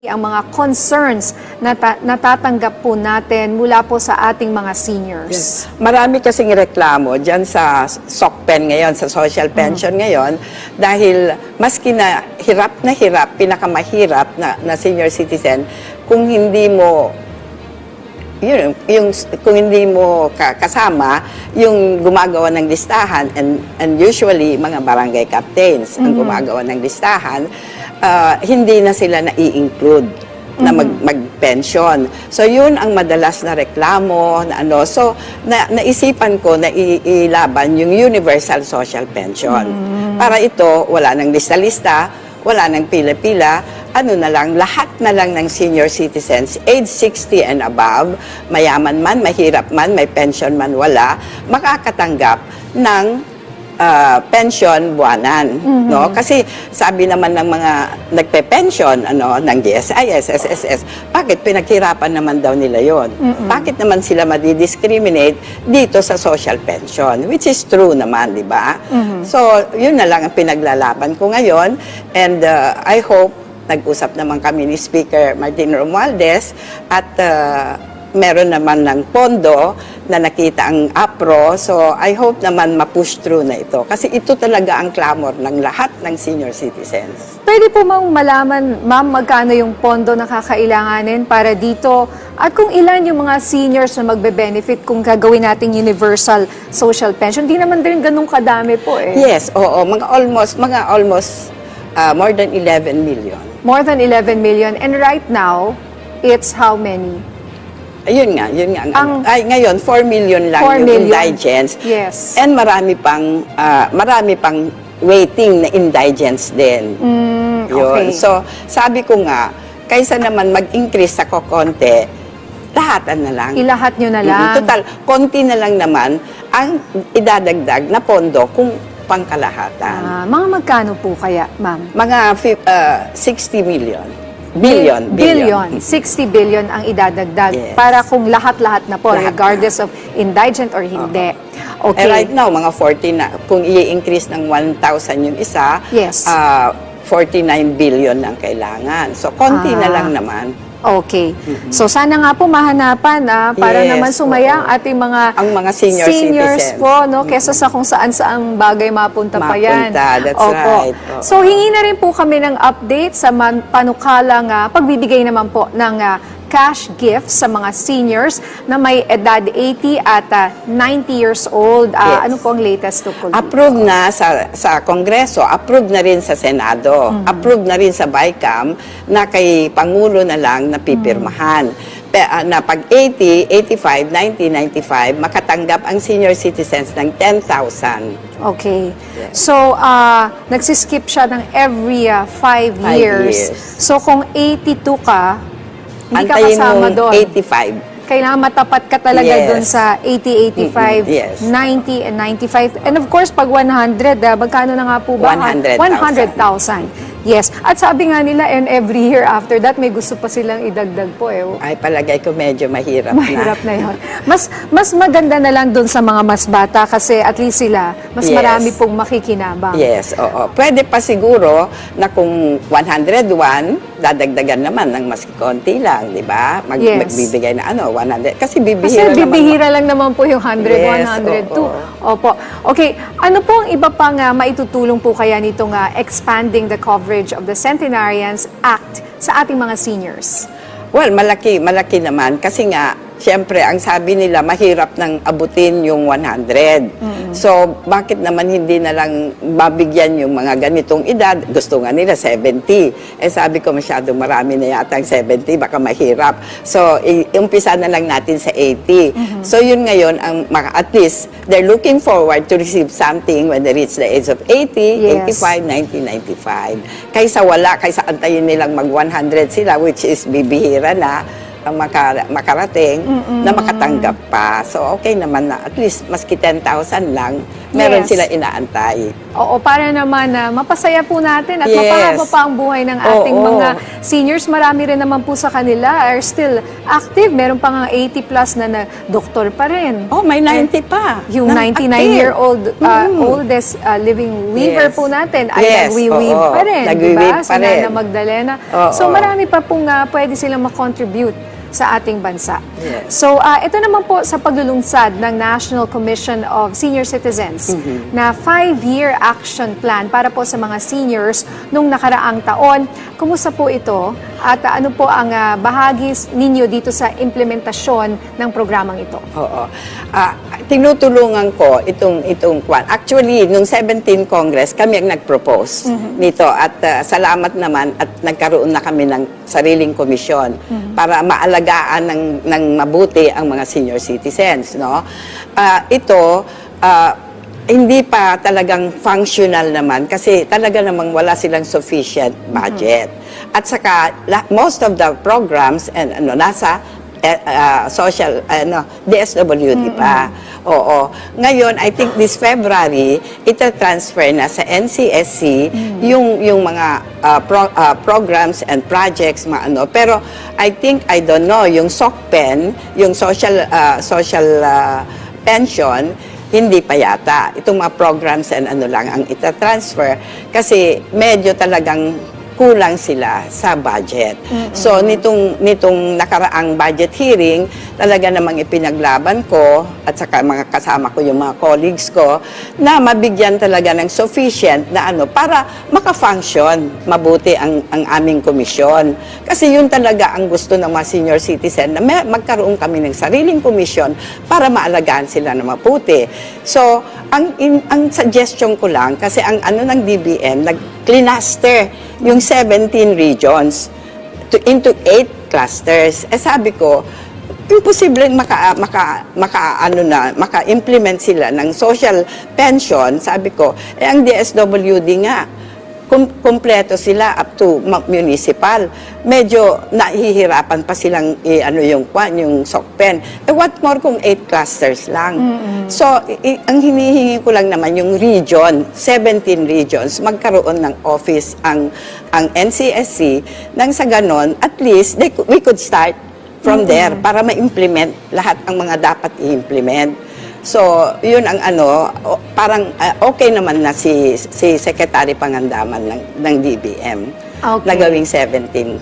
ang mga concerns na natatanggap po natin mula po sa ating mga seniors. Yes. Marami kasing reklamo dyan sa SOCPEN ngayon, sa social pension ngayon, dahil maski na hirap, pinakamahirap na senior citizen, kung hindi mo kung hindi mo kasama yung gumagawa ng listahan, and usually mga barangay captains ang gumagawa ng listahan, hindi na sila na-i-include na mag-pension. So yun ang madalas na reklamo na ano. So naisipan ko na ilaban yung universal social pension. Para ito wala nang lista-lista, wala nang pila-pila, ano na lang, lahat na lang ng senior citizens, age 60 and above, mayaman man, mahirap man, may pension man, wala, makakatanggap ng pension buwanan, no? Kasi sabi naman ng mga nagpe-pension ng GSIS, SSS, bakit pinaghirapan naman daw nila 'yon? Bakit naman sila madi-discriminate dito sa social pension, which is true naman, di ba? So, yun na lang ang pinaglalaban ko ngayon, and I hope nag-usap naman kami ni Speaker Martin Romualdez at meron naman ng pondo na nakita ang APRO. So, I hope naman ma-push through na ito. Kasi ito talaga ang clamor ng lahat ng senior citizens. Pwede po malaman, ma'am, magkano yung pondo na kakailanganin para dito at kung ilan yung mga seniors na magbe-benefit kung gagawin nating universal social pension? Di naman din ganun kadami po eh. Yes, oo. Mga almost more than 11 million. More than 11 million. And right now, it's how many? Yun nga. Ngayon, 4 million lang 4 yung million. indigents. Yes. And marami pang waiting na indigents din. Okay. Yun. So, sabi ko nga, kaysa naman mag-increase sa kokonti, lahatan na lang. Ilahat nyo na lang. Total, konti na lang naman ang idadagdag na pondo kung pangkalahatan. Mga magkano po kaya, ma'am? Mga 60 million. Billion. 60 billion ang idadagdag. Yes. Para kung lahat-lahat na po, Lahat regardless of indigent or hindi. Okay. Right now, mga 40 na. Kung i-increase ng 1,000 yung isa, Yes. 49 billion ang kailangan. So, konti na lang naman. Okay. So, sana nga po mahanapan para Yes, naman sumaya ang ating ang mga seniors citizens. po, no? Kesa sa kung saan-saang bagay mapunta pa yan. That's Opo. right. Oo. So, hingi na rin po kami ng update sa panukalang pagbibigay naman po ng cash gifts sa mga seniors na may edad 80 at 90 years old. Yes. Ano po ang latest tukol? Approved na sa Kongreso, approved na rin sa Senado, approved na rin sa BICAM na kay Pangulo na lang napipirmahan. Na pag 80, 85, 90, 95, makatanggap ang senior citizens ng 10,000. Okay. Yes. So, nagsiskip siya ng every 5 years. So, kung 82 ka, hindi ka Antayin kasama mong doon. 85. Kailangan matapat ka talaga Yes. doon sa 80, 85, Yes. 90, and 95. And of course, pag 100, magkano na nga po ba? 100,000. 100,000. Yes. At sabi nga nila, and every year after that, may gusto pa silang idagdag po eh. Ay, palagay ko medyo mahirap Mahirap na yun. Mas maganda na lang doon sa mga mas bata kasi at least sila, mas Yes. marami pong makikinabang. Yes, oo. Pwede pa siguro na kung 101, dadagdagan naman ng mas konti lang, di ba? Yes. Magbibigay na 100. Kasi Kasi bibihira naman. bibihira lang naman po yung 100, Yes, 102. oo. Opo. Okay, ano po ang iba pang maitutulong po kaya nitong expanding the coverage of the Centenarians Act sa ating mga seniors? Well, malaki naman kasi nga, siyempre, ang sabi nila, mahirap nang abutin yung 100. So, bakit naman hindi na lang mabigyan yung mga ganitong edad? Gusto nga nila 70. Eh, sabi ko, masyadong marami na yata ang 70, baka mahirap. So, umpisa na lang natin sa 80. So, yun ngayon, at least, they're looking forward to receive something when they reach the age of 80, Yes. 85, 90, 95. Kaysa antayin nilang mag-100 sila, which is bibihira na, ang makarating na makatanggap pa. So, okay naman na. At least, maski 10,000 lang, meron Yes. sila inaantay. Oo, para naman mapasaya po natin at Yes. mapahaba pa ang buhay ng ating Oo. mga seniors. Marami rin naman po sa kanila are still active. Meron pa nga 80 plus na doktor pa rin. Oh, may 90 pa. Yung Nang 99-year-old oldest living weaver Yes. po natin ay Yes, nagwi-weave oo. pa rin, di Nagwi-weave ba? pa Si rin. Nana Magdalena. Oo. So marami pa pong pwede silang makontribute sa ating bansa. Yes. So ito naman po sa paglulunsad ng National Commission of Senior Citizens na 5-year action plan para po sa mga seniors nung nakaraang taon. Kumusta po ito? At ano po ang bahagi ninyo dito sa implementasyon ng programang ito? Oo. Tinutulungan ko itong kwan. Actually, nung 17 Congress, kami ang nag-propose nito at salamat naman at nagkaroon na kami ng sariling komisyon para maalagaan ng mabuti ang mga senior citizens, no? Ito hindi pa talagang functional naman kasi talaga namang wala silang sufficient budget. At saka most of the programs and nasa social DSWD pa. Oo. Ngayon, I think this February, ita-transfer na sa NCSC yung mga programs and projects pero I don't know, yung SOCPEN, yung social pension, hindi pa yata. Itong mga programs and lang ang ita-transfer kasi medyo talagang kulang sila sa budget. So nitong nakaraang budget hearing, talaga namang ipinaglaban ko at saka mga kasama ko yung mga colleagues ko na mabigyan talaga ng sufficient na para maka-function mabuti ang aming komisyon. Kasi yun talaga ang gusto ng mga senior citizen na magkaroon kami ng sariling komisyon para maalagaan sila na mabuti. So ang suggestion ko lang kasi ang ng DBM nag-cluster yung 17 regions into 8 clusters. Sabi ko, imposible maka-implement sila ng social pension. Sabi ko, ang DSWD nga, kumpleto sila up to municipal. Medyo nahihirapan pa silang yung SOCPEN. What more kung 8 clusters lang? So, ang hinihingi ko lang naman yung region, 17 regions, magkaroon ng office ang NCSC nang sa ganon, at least we could start from there para ma-implement lahat ang mga dapat i-implement. So, yun ang parang okay naman na si Secretary Pangandaman ng DBM. Okay. Na gawing 17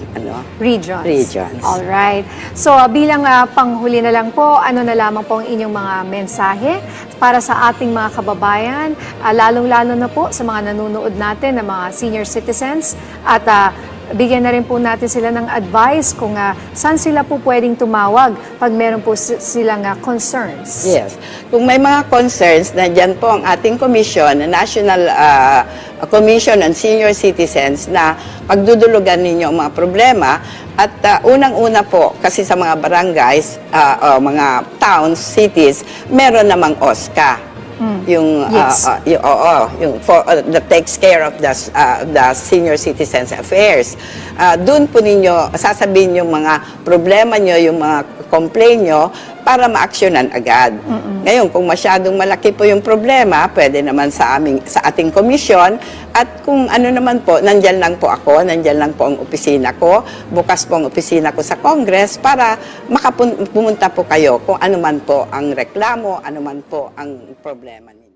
regions. All right. So bilang panghuli na lang po, ano na lamang po ang inyong mga mensahe para sa ating mga kababayan, lalong-lalo na po sa mga nanonood natin na mga senior citizens at bigyan na rin po natin sila ng advice kung saan sila po pwedeng tumawag pag meron po silang concerns. Yes. Kung may mga concerns, nandiyan po ang ating commission, National Commission on Senior Citizens, na pagdudulugan ninyo ang mga problema. At unang-una po, kasi sa mga barangays, mga towns, cities, meron namang OSCA. Yung Yes. that takes care of the senior citizens affairs. Doon po ninyo sasabihin yung mga problema nyo, yung mga complaint nyo para ma-actionan agad. Ngayon, kung masyadong malaki po yung problema, pwede naman sa ating komisyon, at kung naman po, nandyan lang po ako, nandyan lang po ang opisina ko, bukas po ang opisina ko sa Congress para pumunta po kayo kung ano man po ang reklamo, ano man po ang problema niyo.